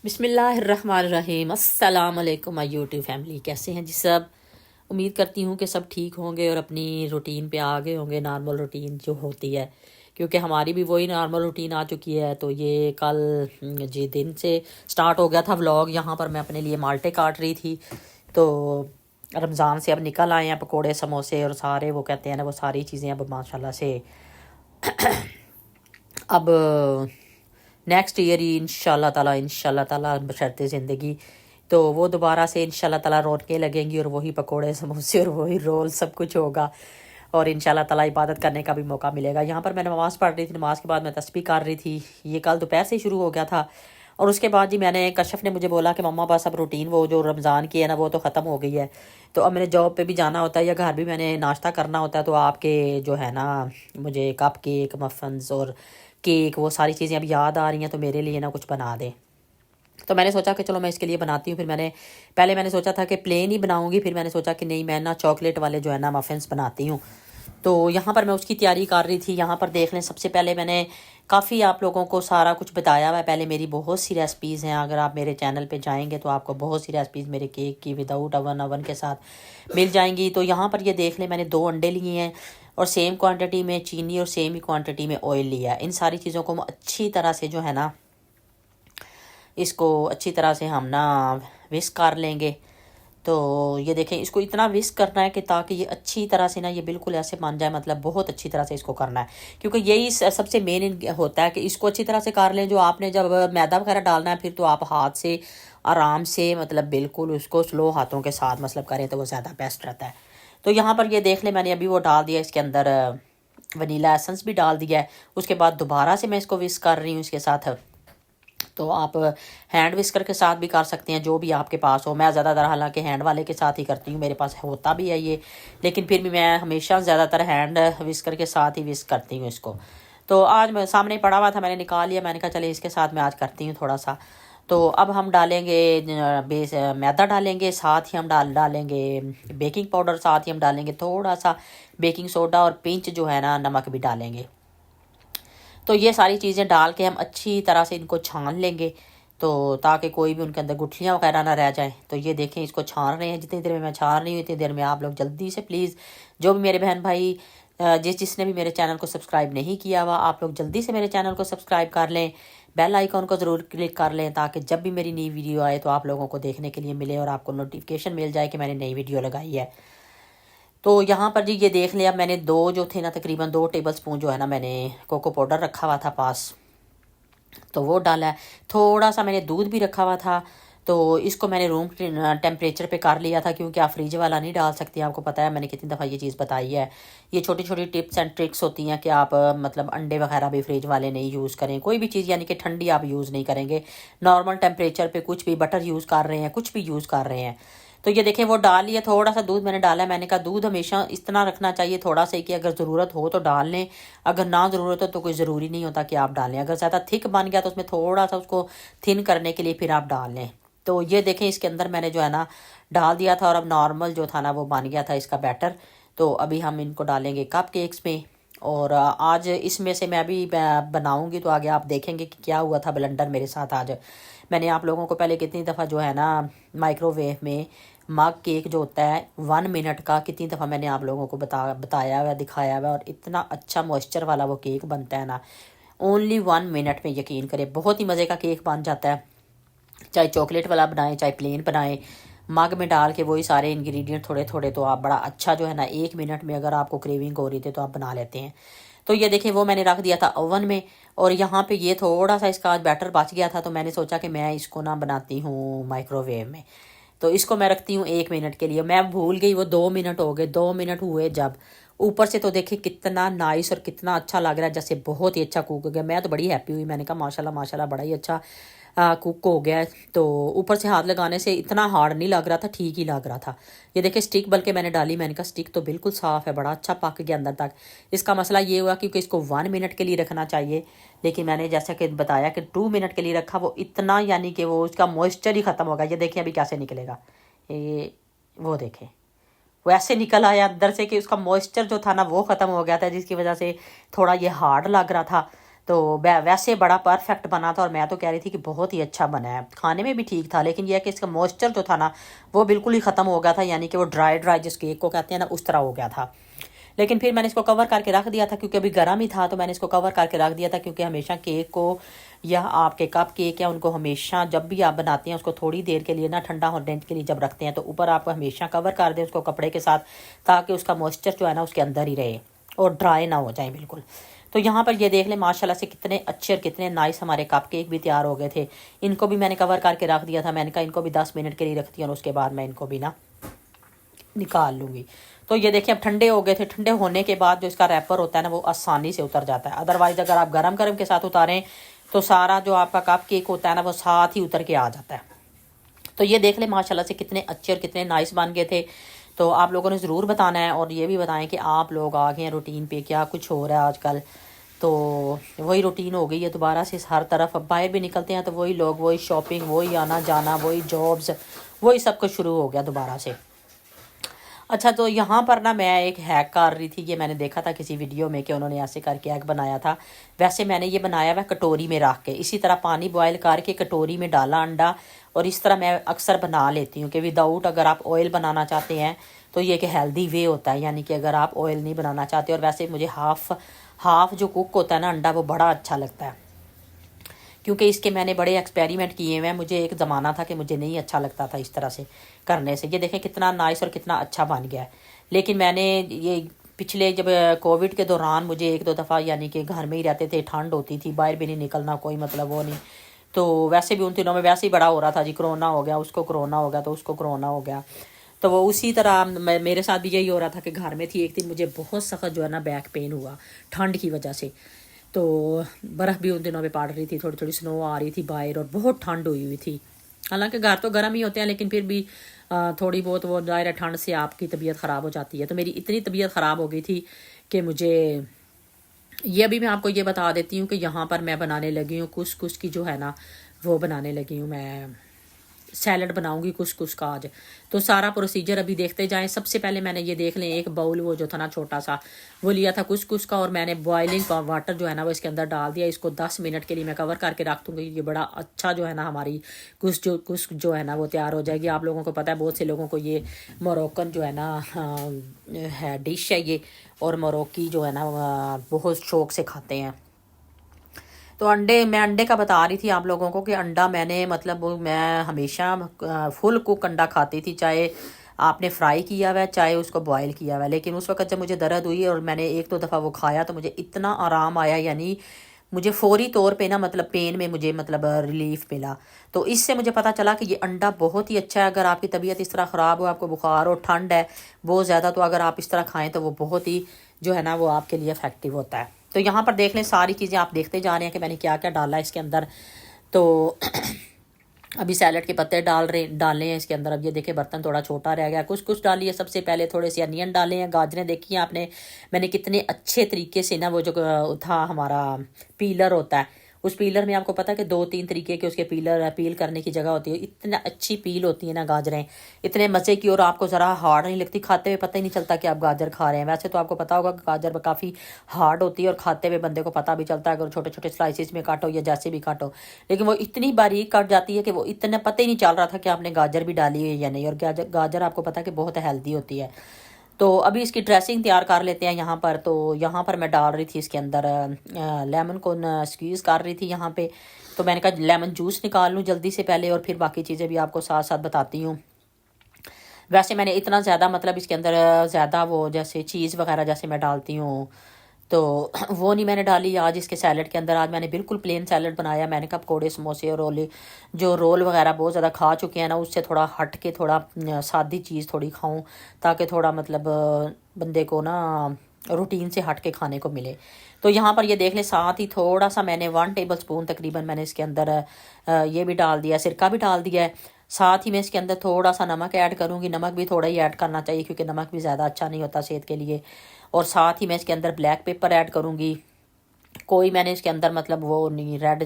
बिस्मिल्लाहिर्रहमानिर्रहीम। अस्सलाम वालेकुम माय यूट्यूब फैमिली, कैसे हैं जी सब। उम्मीद करती हूँ कि सब ठीक होंगे और अपनी रूटीन पे आ गए होंगे, नॉर्मल रूटीन जो होती है, क्योंकि हमारी भी वही नॉर्मल रूटीन आ चुकी है। तो ये कल जी दिन से स्टार्ट हो गया था व्लॉग। यहाँ पर मैं अपने लिए माल्टे काट रही थी। तो रमज़ान से अब निकल आए हैं पकोड़े समोसे और सारे वो कहते हैं ना, वो सारी चीज़ें अब माशाल्लाह से अब नेक्स्ट ईयर ही इंशाल्लाह ताला बशर्ते ज़िंदगी तो वो दोबारा से इंशाल्लाह ताला रौनकें लगेंगी और वही पकोड़े समोसे और वही रोल सब कुछ होगा। और इंशाल्लाह ताला इबादत करने का भी मौका मिलेगा। यहाँ पर मैं नमाज़ पढ़ रही थी, नमाज़ के बाद मैं तस्बीह कर रही थी। ये कल दोपहर से ही शुरू हो गया था। और उसके बाद जी मैंने कशफ ने मुझे बोला कि मम्मा बस अब रूटीन वो जो रमज़ान की है ना वो तो ख़त्म हो गई है। तो अब मैंने जॉब पे भी जाना होता है या घर भी मैंने नाश्ता करना होता है। तो आपके जो है ना मुझे कप केक मफ़न्स और केक वो सारी चीज़ें अब याद आ रही हैं। तो मेरे लिए ना कुछ बना दें। तो मैंने सोचा कि चलो मैं इसके लिए बनाती हूँ। फिर मैंने सोचा था कि प्लेन ही बनाऊँगी। फिर मैंने सोचा कि नहीं, मैं ना चॉकलेट वाले जो है ना मफ़िन्स बनाती हूँ। तो यहाँ पर मैं उसकी तैयारी कर रही थी। यहाँ पर देख लें, सबसे पहले मैंने काफ़ी आप लोगों को सारा कुछ बताया हुआ है। पहले मेरी बहुत सी रेसिपीज़ हैं, अगर आप मेरे चैनल पे जाएंगे तो आपको बहुत सी रेसिपीज़ मेरे केक की विदाउट अवन के साथ मिल जाएंगी। तो यहाँ पर ये देख लें, मैंने 2 अंडे लिए हैं और सेम क्वांटिटी में चीनी और सेम ही क्वांटिटी में ऑयल लिया है। इन सारी चीज़ों को हम अच्छी तरह से जो है ना, इसको अच्छी तरह से हम ना विस्क कर लेंगे। तो ये देखें, इसको इतना विस्क करना है कि ताकि ये अच्छी तरह से ना ये बिल्कुल ऐसे बन जाए, मतलब बहुत अच्छी तरह से इसको करना है। क्योंकि यही सबसे मेन होता है कि इसको अच्छी तरह से कर लें। जो आपने जब मैदा वगैरह डालना है फिर तो आप हाथ से आराम से, मतलब बिल्कुल उसको स्लो हाथों के साथ मतलब करें तो वो ज़्यादा बेस्ट रहता है। तो यहाँ पर ये देख लें, मैंने अभी वो डाल दिया इसके अंदर, वनीला एसेंस भी डाल दिया है। उसके बाद दोबारा से मैं इसको विस्क कर रही हूँ इसके साथ। तो आप हैंड विस्कर के साथ भी कर सकते हैं, जो भी आपके पास हो। मैं ज़्यादातर हालांकि हैंड वाले के साथ ही करती हूँ, मेरे पास होता भी है ये, लेकिन फिर भी मैं हमेशा ज़्यादातर हैंड विस्कर के साथ ही विस्क करती हूँ इसको। तो आज मैं सामने पड़ा हुआ था, मैंने निकाल लिया। मैंने कहा चले इसके साथ मैं आज करती हूँ थोड़ा सा। तो अब हम डालेंगे बेस मैदा डालेंगे, साथ ही हम डालेंगे बेकिंग पाउडर, साथ ही हम डालेंगे थोड़ा सा बेकिंग सोडा और पिंच जो है ना नमक भी डालेंगे। तो ये सारी चीज़ें डाल के हम अच्छी तरह से इनको छान लेंगे, तो ताकि कोई भी उनके अंदर गुठलियाँ वगैरह ना रह जाएं। तो ये देखें, इसको छान रहे हैं। जितनी देर में मैं छान रही हूँ इतनी देर में आप लोग जल्दी से प्लीज़, जो भी मेरे बहन भाई जिसने भी मेरे चैनल को सब्सक्राइब नहीं किया हुआ, आप लोग जल्दी से मेरे चैनल को सब्सक्राइब कर लें। बेल आइकॉन को ज़रूर क्लिक कर लें ताकि जब भी मेरी नई वीडियो आए तो आप लोगों को देखने के लिए मिले और आपको नोटिफिकेशन मिल जाए कि मैंने नई वीडियो लगाई है। तो यहाँ पर जी ये देख लिया, मैंने 2 जो थे ना, तकरीबन 2 टेबल स्पून जो है ना मैंने कोको पाउडर रखा हुआ था पास, तो वो डाला है। थोड़ा सा मैंने दूध भी रखा हुआ था। तो इसको मैंने रूम टेम्परेचर पे कर लिया था, क्योंकि आप फ्रिज वाला नहीं डाल सकती। आपको पता है मैंने कितनी दफ़ा ये चीज़ बताई है। ये छोटी छोटी टिप्स एंड ट्रिक्स होती हैं कि आप मतलब अंडे वगैरह भी फ्रिज वाले नहीं यूज़ करें। कोई भी चीज़ यानी कि ठंडी आप यूज़ नहीं करेंगे, नॉर्मल टेम्परेचर पे कुछ भी, बटर यूज़ कर रहे हैं, कुछ भी यूज़ कर रहे हैं। तो ये देखें, वो डाल लिया। थोड़ा सा दूध मैंने डाला है। मैंने कहा दूध हमेशा इतना रखना चाहिए थोड़ा सा ही कि अगर ज़रूरत हो तो डाल लें, अगर ना ज़रूरत हो तो कोई ज़रूरी नहीं होता कि आप डालें। अगर ज़्यादा थिक बन गया तो उसमें थोड़ा सा उसको थिन करने के लिए फिर आप डाल लें। तो ये देखें, इसके अंदर मैंने जो है ना डाल दिया था और अब नॉर्मल जो था ना वो बन गया था इसका बैटर। तो अभी हम इनको डालेंगे कप केक्स में। और आज इसमें से मैं अभी बनाऊंगी तो आगे आप देखेंगे कि क्या हुआ था ब्लेंडर मेरे साथ आज। मैंने आप लोगों को पहले कितनी दफ़ा जो है ना माइक्रोवेव में मग केक जो होता है 1 मिनट का, कितनी दफ़ा मैंने आप लोगों को बताया हुआ, दिखाया हुआ। और इतना अच्छा मॉइस्चर वाला वो केक बनता है ना, ओनली 1 मिनट में, यकीन करें बहुत ही मज़े का केक बन जाता है। चाहे चॉकलेट वाला बनाएं चाहे प्लेन बनाएं, मग में डाल के वही सारे इंग्रेडिएंट थोड़े थोड़े तो आप बड़ा अच्छा जो है ना 1 मिनट में, अगर आपको क्रेविंग हो रही थी तो आप बना लेते हैं। तो ये देखें, वो मैंने रख दिया था ओवन में। और यहाँ पे ये थोड़ा सा इसका बैटर बच गया था, तो मैंने सोचा कि मैं इसको ना बनाती हूँ माइक्रोवेव में। तो इसको मैं रखती हूँ 1 मिनट के लिए। मैं भूल गई, वो 2 मिनट हो गए। 2 मिनट हुए जब ऊपर से तो देखिए कितना नाइस और कितना अच्छा लग रहा है, जैसे बहुत ही अच्छा कुक हो गया। मैं तो बड़ी हैप्पी हुई, मैंने कहा माशाल्लाह माशाल्लाह बड़ा ही अच्छा कुक हो गया है। तो ऊपर से हाथ लगाने से इतना हार्ड नहीं लग रहा था, ठीक ही लग रहा था। ये देखिए स्टिक बल्कि मैंने डाली, मैंने कहा स्टिक तो बिल्कुल साफ़ है, बड़ा अच्छा पक गया अंदर तक। इसका मसला ये हुआ क्योंकि इसको 1 मिनट के लिए रखना चाहिए, लेकिन मैंने जैसा कि बताया कि 2 मिनट के लिए रखा। वो इतना यानी कि वो उसका मॉइस्चर ही ख़त्म हो गया। ये देखिए अभी कैसे निकलेगा ये, वो देखें वो ऐसे निकल आया अंदर से कि उसका मॉइस्चर जो था ना वो ख़त्म हो गया था, जिसकी वजह से थोड़ा ये हार्ड लग रहा था। तो वैसे बड़ा परफेक्ट बना था और मैं तो कह रही थी कि बहुत ही अच्छा बना है, खाने में भी ठीक था, लेकिन यह है कि इसका मॉइस्चर जो था ना वो बिल्कुल ही ख़त्म हो गया था, यानी कि वो ड्राई ड्राई जिस केक को कहते हैं ना उस तरह हो गया था। लेकिन फिर मैंने इसको कवर करके रख दिया था क्योंकि अभी गर्म ही था, तो मैंने इसको कवर करके रख दिया था, क्योंकि हमेशा केक को या आपके कप केक या उनको हमेशा जब भी आप बनाते हैं उसको थोड़ी देर के लिए ना ठंडा होने के लिए जब रखते हैं तो ऊपर आप हमेशा कवर कर दें उसको कपड़े के साथ, ताकि उसका मॉइस्चर जो है ना उसके अंदर ही रहे और ड्राई ना हो जाए बिल्कुल। तो यहाँ पर ये देख लें माशाल्लाह से कितने अच्छे और कितने नाइस हमारे कप केक भी तैयार हो गए थे। इनको भी मैंने कवर करके रख दिया था, मैंने कहा इनको भी 10 मिनट के लिए रखती हूँ और उसके बाद मैं इनको भी ना निकाल लूँगी। तो ये देखिए अब ठंडे हो गए थे, ठंडे होने के बाद जो इसका रैपर होता है ना वो आसानी से उतर जाता है। अदरवाइज़ अगर आप गरम गरम के साथ उतारें तो सारा जो आपका कप केक होता है ना वो साथ ही उतर के आ जाता है। तो ये देख लें माशाल्लाह से कितने अच्छे और कितने नाइस बन गए थे। तो आप लोगों ने ज़रूर बताना है और ये भी बताएं कि आप लोग आ गए हैं रूटीन पे, क्या कुछ हो रहा है आजकल। तो वही रूटीन हो गई है दोबारा से हर तरफ, अब बाहर भी निकलते हैं तो वही लोग, वही शॉपिंग, वही आना जाना, वही जॉब्स, वही सब कुछ शुरू हो गया दोबारा से। अच्छा, तो यहाँ पर ना मैं एक हैक कर रही थी, ये मैंने देखा था किसी वीडियो में कि उन्होंने ऐसे करके एग बनाया था। वैसे मैंने ये बनाया हुआ कटोरी में रख के, इसी तरह पानी बॉयल करके कटोरी में डाला अंडा, और इस तरह मैं अक्सर बना लेती हूँ कि विदाउट अगर आप ऑयल बनाना चाहते हैं तो ये एक हेल्दी वे होता है, यानी कि अगर आप ऑयल नहीं बनाना चाहते। और वैसे मुझे हाफ़ जो कुक होता है ना अंडा वो बड़ा अच्छा लगता है, क्योंकि इसके मैंने बड़े एक्सपेरिमेंट किए हुए हैं। मुझे एक ज़माना था कि मुझे नहीं अच्छा लगता था इस तरह से करने से। ये देखें कितना नाइस और कितना अच्छा बन गया है। लेकिन मैंने ये पिछले जब कोविड के दौरान मुझे एक दो दफ़ा, यानी कि घर में ही रहते थे, ठंड होती थी, बाहर भी नहीं निकलना, कोई मतलब वो नहीं, तो वैसे भी उन दिनों में वैसे ही बड़ा हो रहा था जी, कोरोना हो गया, उसको कोरोना हो गया, तो उसको कोरोना हो गया। तो वो उसी तरह मेरे साथ भी यही हो रहा था कि घर में थी। एक दिन मुझे बहुत सख्त जो है ना बैक पेन हुआ ठंड की वजह से। तो बर्फ़ भी उन दिनों में पड़ रही थी, थोड़ी थोड़ी स्नो आ रही थी बाहर और बहुत ठंड हुई हुई थी। हालांकि घर तो गर्म ही होते हैं, लेकिन फिर भी थोड़ी बहुत वो दायरा ठंड से आपकी तबीयत ख़राब हो जाती है। तो मेरी इतनी तबीयत ख़राब हो गई थी कि मुझे ये, अभी मैं आपको ये बता देती हूँ कि यहाँ पर मैं बनाने लगी हूँ कुछ की जो है ना वो बनाने लगी हूँ मैं सैलड बनाऊंगी कुछ का आज। तो सारा प्रोसीजर अभी देखते जाएं। सबसे पहले मैंने ये देख लें एक बाउल वो जो था ना छोटा सा वो लिया था कुछ का, और मैंने बॉइलिंग वाटर जो है ना वो इसके अंदर डाल दिया। इसको 10 मिनट के लिए मैं कवर करके रख दूँगी। ये बड़ा अच्छा जो है ना हमारी कुछ जो है ना वो तैयार हो जाएगी। आप लोगों को पता है बहुत से लोगों को ये मोरक्कन जो है ना है डिश है ये, और मोरक्की जो है ना बहुत शौक से खाते हैं। तो मैं अंडे का बता रही थी आप लोगों को कि अंडा मैंने मतलब मैं हमेशा फुल कुक अंडा खाती थी, चाहे आपने फ्राई किया हुआ है चाहे उसको बॉयल किया हुआ है। लेकिन उस वक्त जब मुझे दर्द हुई और मैंने एक दो दफ़ा वो खाया तो मुझे इतना आराम आया, यानी मुझे फौरी तौर पे ना मतलब पेन में मुझे मतलब रिलीफ मिला। तो इससे मुझे पता चला कि ये अंडा बहुत ही अच्छा है। अगर आपकी तबीयत इस तरह ख़राब हो, आपको बुखार और ठंड है बहुत ज़्यादा, तो अगर आप इस तरह खाएं तो वो बहुत ही जो है ना वो आपके लिए इफ़ेक्टिव होता है। तो यहाँ पर देख लें सारी चीज़ें आप देखते जा रहे हैं कि मैंने क्या क्या डाला है इसके अंदर। तो अभी सैलड के पत्ते डालने हैं इसके अंदर। अब ये देखें बर्तन थोड़ा छोटा रह गया, कुछ डालिए। सबसे पहले थोड़े से अनियन डाले हैं, गाजरें देखी हैं आपने मैंने कितने अच्छे तरीके से ना वो जो था हमारा पीलर होता है, उस पीलर में आपको पता है कि 2-3 तरीके के उसके पील करने की जगह होती है। इतना अच्छी पील होती है ना गाजरें, इतने मज़े की, और आपको ज़रा हार्ड नहीं लगती, खाते हुए पता ही नहीं चलता कि आप गाजर खा रहे हैं। वैसे तो आपको पता होगा कि गाजर काफ़ी हार्ड होती है और खाते हुए बंदे को पता भी चलता है अगर छोटे छोटे स्लाइसिस में काटो या जैसे भी काटो, लेकिन वो इतनी बारीक कट जाती है कि वो इतना पता ही नहीं चल रहा था कि आपने गाजर भी डाली है या नहीं। और गाजर आपको पता है कि बहुत हेल्दी होती है। तो अभी इसकी ड्रेसिंग तैयार कर लेते हैं यहाँ पर। तो यहाँ पर मैं डाल रही थी इसके अंदर लेमन को स्क्वीज़ कर रही थी यहाँ पे। तो मैंने कहा लेमन जूस निकाल लूँ जल्दी से पहले, और फिर बाकी चीज़ें भी आपको साथ साथ बताती हूँ। वैसे मैंने इतना ज़्यादा मतलब इसके अंदर ज़्यादा वो जैसे चीज़ वगैरह जैसे मैं डालती हूँ तो वो नहीं मैंने डाली आज इसके सैलड के अंदर। आज मैंने बिल्कुल प्लेन सैलड बनाया। मैंने कहा पकौड़े समोसे और रोल वगैरह बहुत ज़्यादा खा चुके हैं ना, उससे थोड़ा हट के थोड़ा सादी चीज़ थोड़ी खाऊं, ताकि थोड़ा मतलब बंदे को ना रूटीन से हट के खाने को मिले। तो यहाँ पर ये देख ले साथ ही थोड़ा सा मैंने 1 टेबल स्पून तकरीबन मैंने इसके अंदर ये भी डाल दिया, सिरका भी डाल दिया है। साथ ही मैं इसके अंदर थोड़ा सा नमक ऐड करूँगी। नमक भी थोड़ा ही ऐड करना चाहिए क्योंकि नमक भी ज़्यादा अच्छा नहीं होता सेहत के लिए। और साथ ही मैं इसके अंदर ब्लैक पेपर ऐड करूँगी। कोई मैंने इसके अंदर मतलब वो नहीं, रेड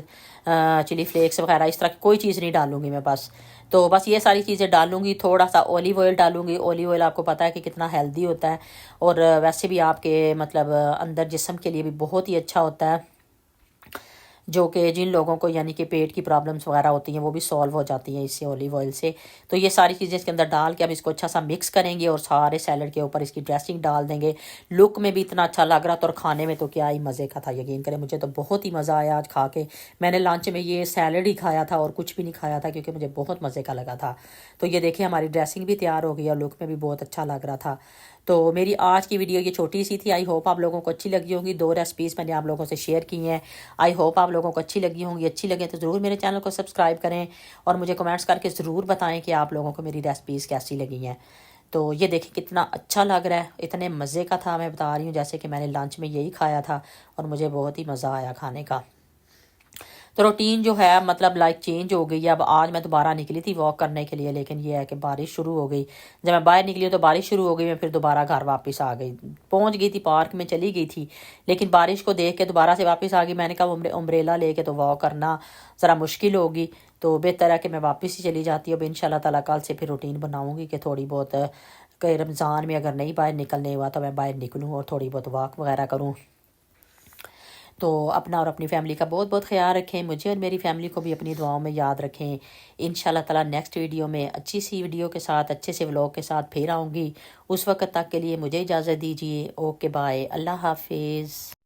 चिली फ्लेक्स वगैरह इस तरह की कोई चीज़ नहीं डालूंगी मैं बस। तो बस ये सारी चीज़ें डालूंगी। थोड़ा सा ऑलिव ऑयल डालूंगी। ऑलिव ऑयल आपको पता है कि कितना हेल्दी होता है, और वैसे भी आपके मतलब अंदर जिस्म के लिए भी बहुत ही अच्छा होता है। जो कि जिन लोगों को यानी कि पेट की प्रॉब्लम्स वगैरह होती हैं वो भी सॉल्व हो जाती हैं इससे, ऑलिव ऑयल से। तो ये सारी चीज़ें इसके अंदर डाल के अब इसको अच्छा सा मिक्स करेंगे और सारे सैलड के ऊपर इसकी ड्रेसिंग डाल देंगे। लुक में भी इतना अच्छा लग रहा था और खाने में तो क्या ही मज़े का था, यकीन करें मुझे तो बहुत ही मज़ा आया आज खा के। मैंने लंच में ये सैलड ही खाया था और कुछ भी नहीं खाया था क्योंकि मुझे बहुत मज़े का लगा था। तो ये देखिए हमारी ड्रेसिंग भी तैयार हो गई और लुक में भी बहुत अच्छा लग रहा था। तो मेरी आज की वीडियो ये छोटी सी थी, आई होप आप लोगों को अच्छी लगी होगी। 2 रेसिपीज़ मैंने आप लोगों से शेयर की हैं, आई होप आप लोगों को अच्छी लगी होंगी। अच्छी लगे तो ज़रूर मेरे चैनल को सब्सक्राइब करें और मुझे कमेंट्स करके ज़रूर बताएं कि आप लोगों को मेरी रेसिपीज़ कैसी लगी हैं। तो ये देखिए कितना अच्छा लग रहा है, इतने मज़े का था, मैं बता रही हूँ जैसे कि मैंने लंच में यही खाया था और मुझे बहुत ही मज़ा आया खाने का। तो रूटीन जो है मतलब लाइक चेंज हो गई है। अब आज मैं दोबारा निकली थी वॉक करने के लिए, लेकिन ये है कि बारिश शुरू हो गई। जब मैं बाहर निकली तो बारिश शुरू हो गई, मैं फिर दोबारा घर वापस आ गई। पहुंच गई थी, पार्क में चली गई थी, लेकिन बारिश को देख के दोबारा से वापस आ गई। मैंने कहा अम्ब्रेला लेके तो वॉक करना ज़रा मुश्किल होगी, तो बेहतर है कि मैं वापस ही चली जाती हूँ। अब इंशाल्लाह ताला कल से फिर रूटीन बनाऊँगी कि थोड़ी बहुत कि रमज़ान में अगर नहीं बाहर निकलने हुआ तो मैं बाहर निकलूँ और थोड़ी बहुत वॉक वगैरह करूँ। तो अपना और अपनी फैमिली का बहुत बहुत ख्याल रखें, मुझे और मेरी फैमिली को भी अपनी दुआओं में याद रखें। इंशाल्लाह ताला नेक्स्ट वीडियो में अच्छी सी वीडियो के साथ, अच्छे से व्लॉग के साथ फिर आऊँगी। उस वक्त तक के लिए मुझे इजाज़त दीजिए। ओके बाय, अल्लाह हाफिज़।